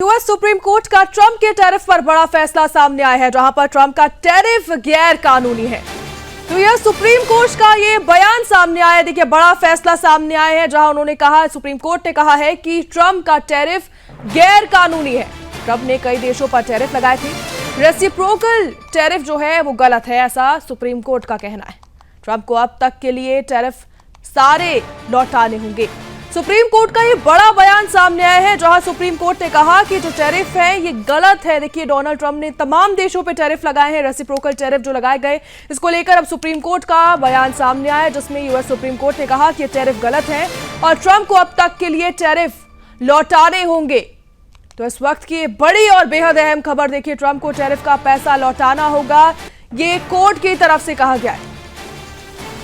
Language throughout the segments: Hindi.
यूएस सुप्रीम कोर्ट का ट्रंप के टैरिफ पर बड़ा फैसला सामने आया है, जहां पर ट्रंप का टैरिफ गैर कानूनी है। तो यह सुप्रीम कोर्ट का ये बयान सामने आया। देखिए, बड़ा फैसला सामने आया है, जहां उन्होंने कहा, सुप्रीम कोर्ट ने कहा है कि ट्रंप का टैरिफ गैर कानूनी है। ट्रंप ने कई देशों पर टैरिफ लगाए थे। रेसिप्रोकल टैरिफ जो है वो गलत है, ऐसा सुप्रीम कोर्ट का कहना है। ट्रंप को अब तक के लिए टैरिफ सारे लौटाने होंगे। सुप्रीम कोर्ट का ये बड़ा बयान सामने आया है, जहां सुप्रीम कोर्ट ने कहा कि जो टैरिफ है ये गलत है। देखिए, डोनाल्ड ट्रंप ने तमाम देशों पे टैरिफ लगाए हैं, रेसिप्रोकल टैरिफ जो लगाए गए, इसको लेकर अब सुप्रीम कोर्ट का बयान सामने आया है, जिसमें यूएस सुप्रीम कोर्ट ने कहा कि ये टैरिफ गलत है और ट्रंप को अब तक के लिए टैरिफ लौटाने होंगे। तो इस वक्त की बड़ी और बेहद अहम खबर, देखिए, ट्रंप को टैरिफ का पैसा लौटाना होगा, ये कोर्ट की तरफ से कहा गया है।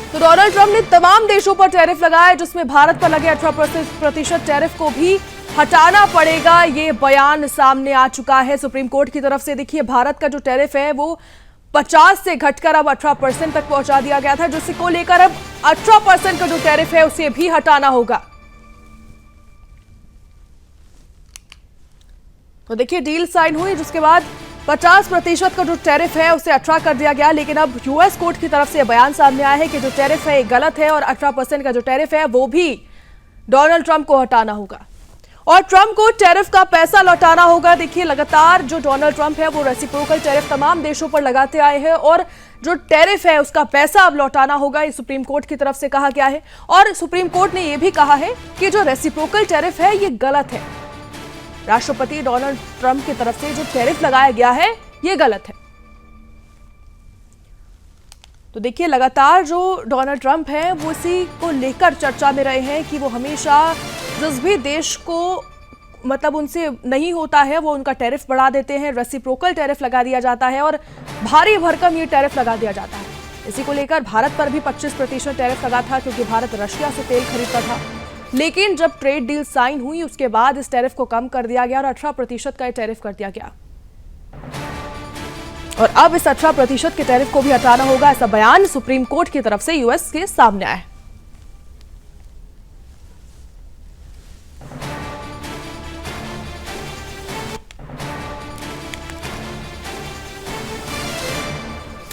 तो डोनाल्ड ट्रंप ने तमाम देशों पर टैरिफ लगाया, जिसमें भारत पर लगे 18% टैरिफ को भी हटाना पड़ेगा। ये बयान सामने आ चुका है सुप्रीम कोर्ट की तरफ से। देखिए, भारत का जो टैरिफ है वो 50 से घटकर अब 18% तक पहुंचा दिया गया था, जिसको लेकर अब 18% का जो टैरिफ है उसे भी हटाना होगा। तो देखिए, डील साइन हुई, जिसके बाद 50% का जो टैरिफ है उसे 18 कर दिया गया। लेकिन अब यूएस कोर्ट की तरफ से बयान सामने आया है कि जो टैरिफ है ये गलत है और 18% का जो टैरिफ है वो भी डोनाल्ड ट्रंप को हटाना होगा और ट्रंप को टैरिफ का पैसा लौटाना होगा। देखिए, लगातार जो डोनाल्ड ट्रंप है वो रेसिप्रोकल टैरिफ तमाम देशों पर लगाते आए हैं और जो टैरिफ है उसका पैसा अब लौटाना होगा, ये सुप्रीम कोर्ट की तरफ से कहा गया है। और सुप्रीम कोर्ट ने यह भी कहा है कि जो रेसिप्रोकल टैरिफ है ये गलत है। राष्ट्रपति डोनाल्ड ट्रंप की तरफ से जो टैरिफ लगाया गया है यह गलत है। तो देखिए, लगातार जो डोनाल्ड ट्रंप है वो इसी को लेकर चर्चा में रहे हैं कि वो हमेशा जिस भी देश को मतलब उनसे नहीं होता है वो उनका टैरिफ बढ़ा देते हैं, रेसिप्रोकल टैरिफ लगा दिया जाता है और भारी भरकम ये टैरिफ लगा दिया जाता है। इसी को लेकर भारत पर भी 25% टैरिफ लगा था, क्योंकि भारत रशिया से तेल खरीदता था। लेकिन जब ट्रेड डील साइन हुई उसके बाद इस टैरिफ को कम कर दिया गया और 18% का टैरिफ कर दिया गया और अब इस 18% के टैरिफ को भी हटाना होगा, ऐसा बयान सुप्रीम कोर्ट की तरफ से यूएस के सामने आया है।